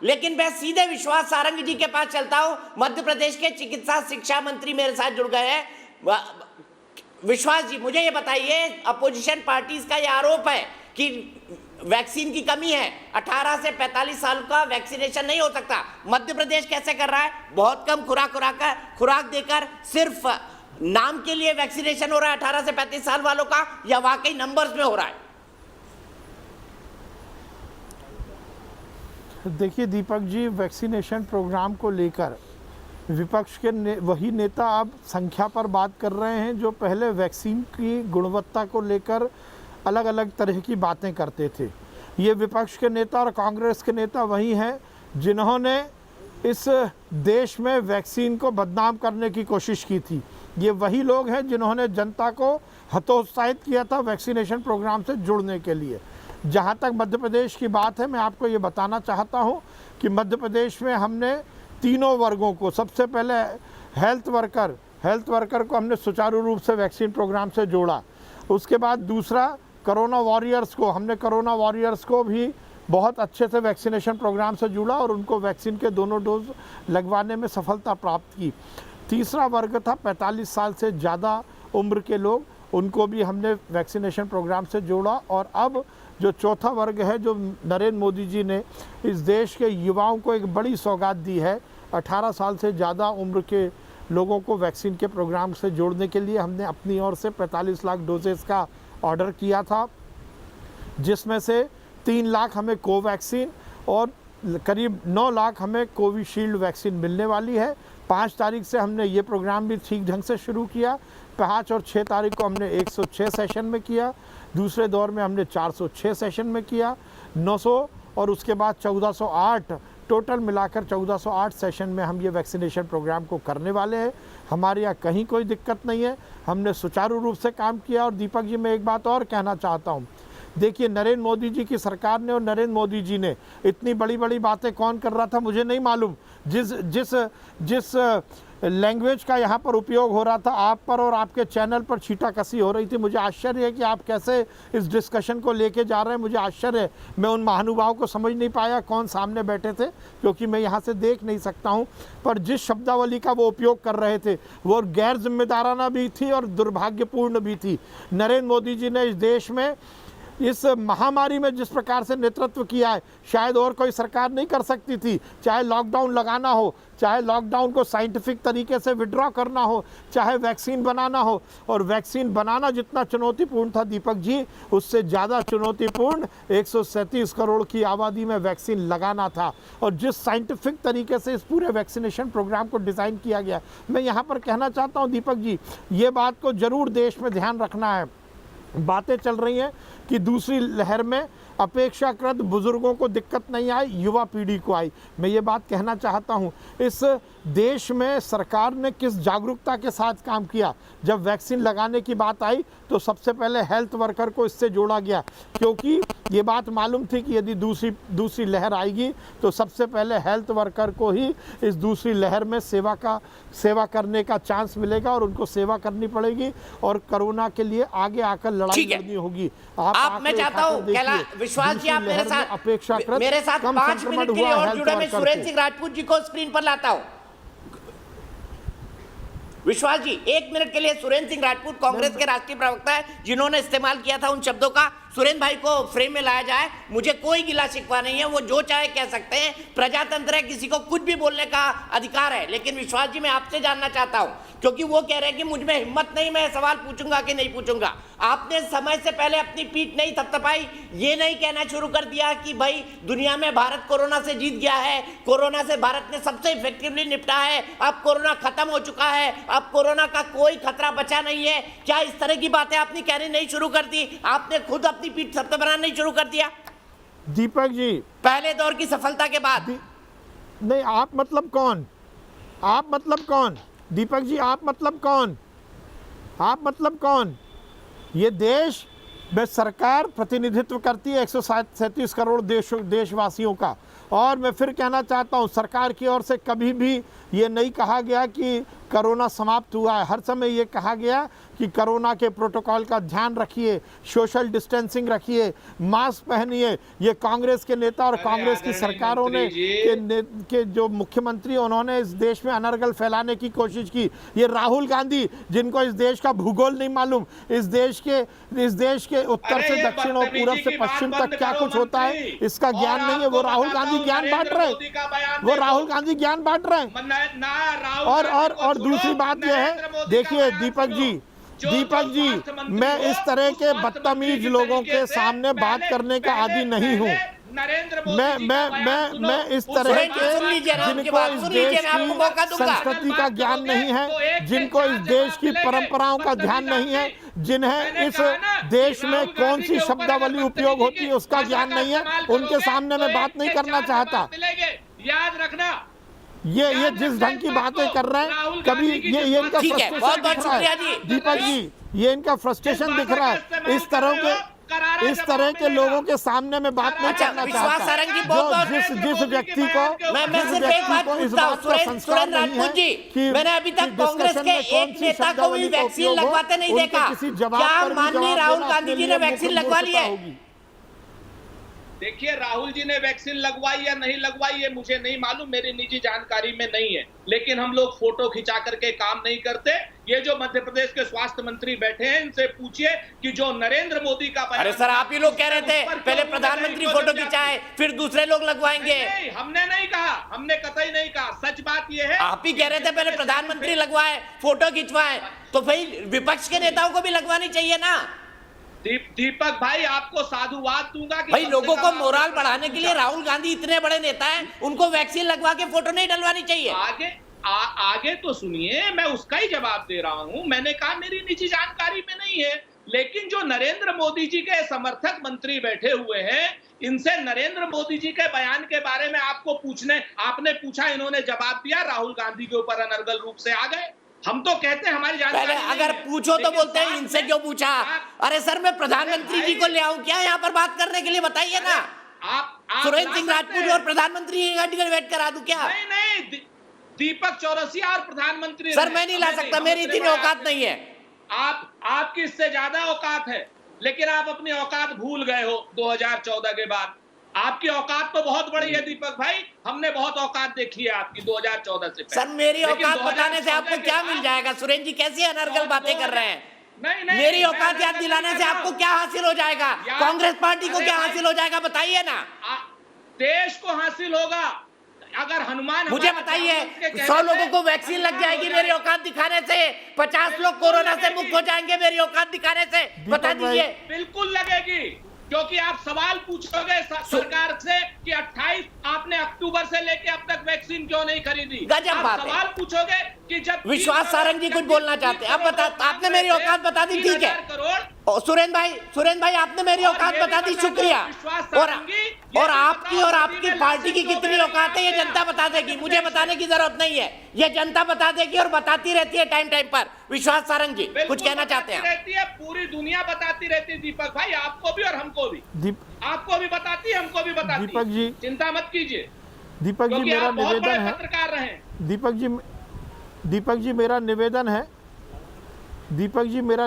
लेकिन मैं सीधे विश्वास सारंग जी के पास चलता हूं। मध्य प्रदेश के चिकित्सा शिक्षा मंत्री मेरे साथ जुड़ गए हैं। विश्वास जी, मुझे ये बताइए, अपोजिशन पार्टीज का ये आरोप है कि वैक्सीन की कमी है, 18 से 45 साल का वैक्सीनेशन नहीं हो सकता। मध्य प्रदेश कैसे कर रहा है? बहुत कम खुराक देकर सिर्फ नाम के लिए वैक्सीनेशन हो रहा है 18 से 35 साल वालों का, या वाकई नंबर्स में हो रहा है? देखिए दीपक जी, वैक्सीनेशन प्रोग्राम को लेकर विपक्ष के वही नेता अब संख्या पर बात कर रहे हैं जो पहले वैक्सीन की गुणवत्ता को लेकर अलग अलग तरह की बातें करते थे। ये विपक्ष के नेता और कांग्रेस के नेता वही हैं जिन्होंने इस देश में वैक्सीन को बदनाम करने की कोशिश की थी। ये वही लोग हैं जिन्होंने जनता को हतोत्साहित किया था वैक्सीनेशन प्रोग्राम से जुड़ने के लिए। जहाँ तक मध्य प्रदेश की बात है, मैं आपको ये बताना चाहता हूँ कि मध्य प्रदेश में हमने तीनों वर्गों को, सबसे पहले हेल्थ वर्कर को हमने सुचारू रूप से वैक्सीन प्रोग्राम से जोड़ा। उसके बाद दूसरा कोरोना वॉरियर्स को भी बहुत अच्छे से वैक्सीनेशन प्रोग्राम से जुड़ा और उनको वैक्सीन के दोनों डोज लगवाने में सफलता प्राप्त की। तीसरा वर्ग था 45 साल से ज़्यादा उम्र के लोग, उनको भी हमने वैक्सीनेशन प्रोग्राम से जोड़ा। और अब जो चौथा वर्ग है, जो नरेंद्र मोदी जी ने इस देश के युवाओं को एक बड़ी सौगात दी है, 18 साल से ज़्यादा उम्र के लोगों को वैक्सीन के प्रोग्राम से जोड़ने के लिए हमने अपनी ओर से 45 लाख डोजेस का ऑर्डर किया था, जिसमें से 3 लाख हमें कोवैक्सीन और करीब 9 लाख हमें कोविशील्ड वैक्सीन मिलने वाली है। 5 तारीख से हमने ये प्रोग्राम भी ठीक ढंग से शुरू किया। 5 और 6 तारीख को हमने 106 सेशन में किया, दूसरे दौर में हमने 406 सेशन में किया, 900 और उसके बाद 1408, टोटल मिलाकर 1408 सेशन में हम ये वैक्सीनेशन प्रोग्राम को करने वाले हैं। हमारे यहाँ कहीं कोई दिक्कत नहीं है, हमने सुचारू रूप से काम किया। और दीपक जी, मैं एक बात और कहना चाहता हूँ, देखिए नरेंद्र मोदी जी की सरकार ने और नरेंद्र मोदी जी ने इतनी बड़ी बड़ी बातें कौन कर रहा था मुझे नहीं मालूम। जिस लैंग्वेज का यहाँ पर उपयोग हो रहा था, आप पर और आपके चैनल पर छींटाकशी हो रही थी, मुझे आश्चर्य है कि आप कैसे इस डिस्कशन को लेके जा रहे हैं। मुझे आश्चर्य है, मैं उन महानुभावों को समझ नहीं पाया कौन सामने बैठे थे, क्योंकि मैं यहाँ से देख नहीं सकता हूँ। पर जिस शब्दावली का वो उपयोग कर रहे थे वो गैर जिम्मेदाराना भी थी और दुर्भाग्यपूर्ण भी थी। नरेंद्र मोदी जी ने इस देश में इस महामारी में जिस प्रकार से नेतृत्व किया है, शायद और कोई सरकार नहीं कर सकती थी। चाहे लॉकडाउन लगाना हो, चाहे लॉकडाउन को साइंटिफिक तरीके से विड्रॉ करना हो, चाहे वैक्सीन बनाना हो। और वैक्सीन बनाना जितना चुनौतीपूर्ण था दीपक जी, उससे ज़्यादा चुनौतीपूर्ण 137 करोड़ की आबादी में वैक्सीन लगाना था। और जिस साइंटिफिक तरीके से इस पूरे वैक्सीनेशन प्रोग्राम को डिज़ाइन किया गया, मैं यहाँ पर कहना चाहता हूँ दीपक जी, ये बात को ज़रूर देश में ध्यान रखना है। बातें चल रही हैं कि दूसरी लहर में अपेक्षाकृत बुजुर्गों को दिक्कत नहीं आई, युवा पीढ़ी को आई। मैं ये बात कहना चाहता हूँ, इस देश में सरकार ने किस जागरूकता के साथ काम किया। जब वैक्सीन लगाने की बात आई तो सबसे पहले हेल्थ वर्कर को इससे जोड़ा गया, क्योंकि ये बात मालूम थी कि यदि दूसरी लहर आएगी तो सबसे पहले हेल्थ वर्कर को ही इस दूसरी लहर में सेवा करने का चांस मिलेगा और उनको सेवा करनी पड़ेगी और कोरोना के लिए आगे आकर लड़ाई लड़नी होगी। आप मैं चाहता हूं विश्वास जी, आप मेरे साथ 5 मिनट के लिए और जुड़े। मैं सुरेंद्र सिंह राजपूत जी को स्क्रीन पर लाता हूं। विश्वास जी, 1 मिनट के लिए सुरेंद्र सिंह राजपूत कांग्रेस के राष्ट्रीय प्रवक्ता है, जिन्होंने इस्तेमाल किया था उन शब्दों का। सुरेंद्र भाई को फ्रेम में लाया जाए। मुझे कोई गिला शिकवा नहीं है, वो जो चाहे कह सकते हैं, प्रजातंत्र है, किसी को कुछ भी बोलने का अधिकार है। लेकिन विश्वास जी, मैं आपसे जानना चाहता हूं, क्योंकि वो कह रहे हैं कि मुझ में हिम्मत नहीं, मैं सवाल पूछूंगा कि नहीं पूछूंगा। आपने समय से पहले अपनी पीठ नहीं थपथपाई, ये नहीं कहना शुरू कर दिया कि भाई दुनिया में भारत कोरोना से जीत गया है, कोरोना से भारत ने सबसे इफेक्टिवली निपटा है, अब कोरोना खत्म हो चुका है, अब कोरोना का कोई खतरा बचा नहीं है। क्या इस तरह की बातें आपने कहनी नहीं शुरू कर दी? आपने खुद अपनी पीठ थपथपाना नहीं शुरू कर दिया दीपक जी पहले दौर की सफलता के बाद? नहीं, आप मतलब कौन? आप मतलब कौन दीपक जी? आप मतलब कौन? आप मतलब कौन? ये देश में सरकार प्रतिनिधित्व करती है 137 करोड़ देशवासियों का। और मैं फिर कहना चाहता हूँ, सरकार की ओर से कभी भी ये नहीं कहा गया कि कोरोना समाप्त हुआ है। हर समय ये कहा गया कि कोरोना के प्रोटोकॉल का ध्यान रखिए, सोशल डिस्टेंसिंग रखिए, मास्क पहनिए। ये कांग्रेस के नेता और कांग्रेस की सरकारों ने के जो मुख्यमंत्री उन्होंने इस देश में अनर्गल फैलाने की कोशिश की। ये राहुल गांधी जिनको इस देश का भूगोल नहीं मालूम, इस देश के उत्तर से दक्षिण और पूरब से पश्चिम तक क्या कुछ होता है इसका ज्ञान नहीं है। वो राहुल गांधी ज्ञान बांट रहे हैं, वो राहुल गांधी ज्ञान बांट रहे हैं। और दूसरी बात यह है, देखिए दीपक जी, मैं इस तरह के बदतमीज लोगों के सामने बात करने का आदी नहीं हूँ। मैं इस तरह के जिनको इस देश की संस्कृति का ज्ञान नहीं है, जिनको इस देश की परंपराओं का ध्यान नहीं है, जिन्हें इस देश में कौन सी शब्दावली उपयोग होती है उसका ज्ञान नहीं है, उनके सामने मैं बात नहीं करना चाहता। याद रखना, ये जिस ढंग की बातें कर रहे हैं, कभी ये इनका फ्रस्ट्रेशन दिख रहा है दीपक जी, ये इनका फ्रस्ट्रेशन दिख रहा है। इस तरह के लोगों के सामने में बात नहीं करना चाहता। जो जिस व्यक्ति को मैं सिर्फ एक बात पूछता हूं, सुरेंद्र राजपूत जी, मैंने अभी तक कांग्रेस के एक नेता को भी वैक्सीन लगवाते नहीं देखा। क्या माननीय राहुल गांधी जी ने वैक्सीन लगवा ली है? देखिए, राहुल जी ने वैक्सीन लगवाई या नहीं लगवाई है मुझे नहीं मालूम, मेरी निजी जानकारी में नहीं है। लेकिन हम लोग फोटो खिंचा करके काम नहीं करते। ये जो मध्य प्रदेश के स्वास्थ्य मंत्री बैठे हैं, इनसे पूछिए कि जो नरेंद्र मोदी का बयान। अरे सर, आप ही लोग कह रहे थे पहले प्रधानमंत्री फोटो खिंचाए फिर दूसरे लोग लगवाएंगे। नहीं, हमने नहीं कहा, हमने कतई नहीं कहा। सच बात ये है, आप ही कह रहे थे पहले प्रधानमंत्री लगवाए फोटो खिंचवाए, तो भाई विपक्ष के नेताओं को भी लगवानी चाहिए ना। दीपक भाई, आपको साधुवाद दूंगा कि भाई लोगों को मोराल बढ़ाने के लिए राहुल गांधी इतने बड़े नेता हैं, उनको वैक्सीन लगवा के फोटो नहीं डलवानी चाहिए। आगे तो सुनिए, मैं उसका ही जवाब दे रहा हूं। मैंने कहा मेरी निजी जानकारी में नहीं है, लेकिन जो नरेंद्र मोदी जी के समर्थक मंत्री बैठे हुए हैं, इनसे नरेंद्र मोदी जी के बयान के बारे में आपने पूछा, इन्होंने जवाब दिया, राहुल गांधी के ऊपर अनर्गल रूप से आ गए। हम तो कहते हैं हमारी जानकारी अगर पूछो तो बोलते हैं इनसे क्यों पूछा। अरे सर, मैं प्रधानमंत्री जी को ले आऊं क्या यहाँ पर बात करने के लिए? बताइए ना। आप सुरेंद्र सिंह राजपूत और प्रधानमंत्री वेट करा दूं क्या? नहीं, दीपक चौरसिया और प्रधानमंत्री। सर, मैं नहीं ला सकता, मेरी इतनी औकात नहीं है। आपकी इससे ज्यादा औकात है, लेकिन आप अपनी औकात भूल गए हो 2014 के बाद। आपकी औकात तो बहुत बड़ी है दीपक भाई, हमने बहुत औकात देखी है आपकी 2014 से पहले। सर, मेरी औकात बताने से आपको क्या मिल जाएगा? सुरेंद्र जी कैसी अनर्गल बातें कर रहे हैं। नहीं, मेरी औकात याद दिलाने से आपको क्या हासिल हो जाएगा? कांग्रेस पार्टी को क्या हासिल हो जाएगा बताइए ना। देश को हासिल होगा अगर हनुमान। मुझे बताइए, 100 लोगों को वैक्सीन लग जाएगी मेरी औकात दिखाने से, 50 लोग कोरोना से मुक्त हो जाएंगे मेरी औकात दिखाने से, बता दीजिए। बिल्कुल लगेगी, क्योंकि आप सवाल पूछोगे सरकार से कि 28 आपने अक्टूबर से लेके अब तक वैक्सीन क्यों नहीं खरीदी। गजब बात है। सवाल पूछोगे कि जब विश्वास सारंग जी कुछ बोलना चाहते हैं, अब आपने मेरी औकात बता दी, ठीक है। सुरेंद्र भाई आपने मेरी औकात बता दी, शुक्रिया। और आपकी पार्टी की कितनी औकात है ये जनता बता देगी, मुझे बताने की जरूरत नहीं है, ये जनता बता देगी और बताती रहती है टाइम पर। विश्वास सारंग जी कुछ कहना चाहते हैं? रहती है, पूरी दुनिया बताती रहती है दीपक भाई, आपको भी और हमको भी। आपको भी बताती है, हमको भी बताती है। दीपक जी, चिंता मत कीजिए। दीपक जी, मेरा निवेदन है, पत्रकार रहे। दीपक जी मेरा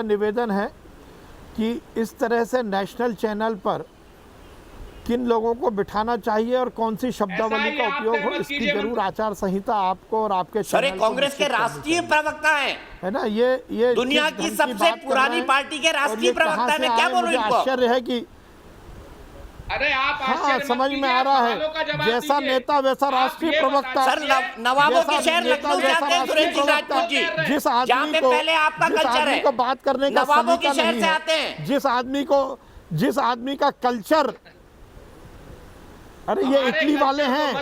निवेदन है कि इस तरह से नेशनल चैनल पर किन लोगों को बिठाना चाहिए और कौन सी शब्दावली का उपयोग हो, इसकी जरूर आचार संहिता आपको और आपके सर, कांग्रेस के राष्ट्रीय प्रवक्ता है ना, ये दुनिया की सबसे पुरानी पार्टी के राष्ट्रीय प्रवक्ता, मैं क्या बोलूं इनको? आश्चर्य है कि अरे आप हाँ, समझ में आ रहा है, जैसा नेता वैसा राष्ट्रीय प्रवक्ता। सर, नवाबों के शहर लखनऊ जाते हैं सुरेंद्र सिंह राजपूत जी, जिस आदमी को पहले आपका कल्चर है, बात करने का नवाबों के शहर से आते हैं, जिस आदमी का कल्चर, अरे ये इटली वाले हैं,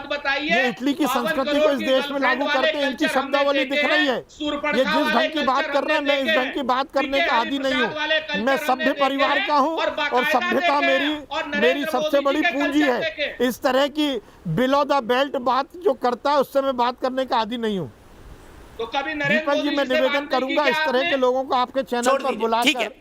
ये इटली की संस्कृति को इस देश में लागू करते हैं, इनकी शब्दावली दिख रही है। ये जिस ढंग की बात कर रहे हैं, मैं इस ढंग की बात करने का आदी नहीं हूँ। मैं सभ्य परिवार का हूँ और सभ्यता मेरी सबसे बड़ी पूंजी है। इस तरह की बिलो द बेल्ट बात जो करता है उससे मैं बात करने का आदी नहीं हूँ। तो कभी दीपक जी, मैं निवेदन करूंगा इस तरह के लोगों को आपके चैनल पर बुलाकर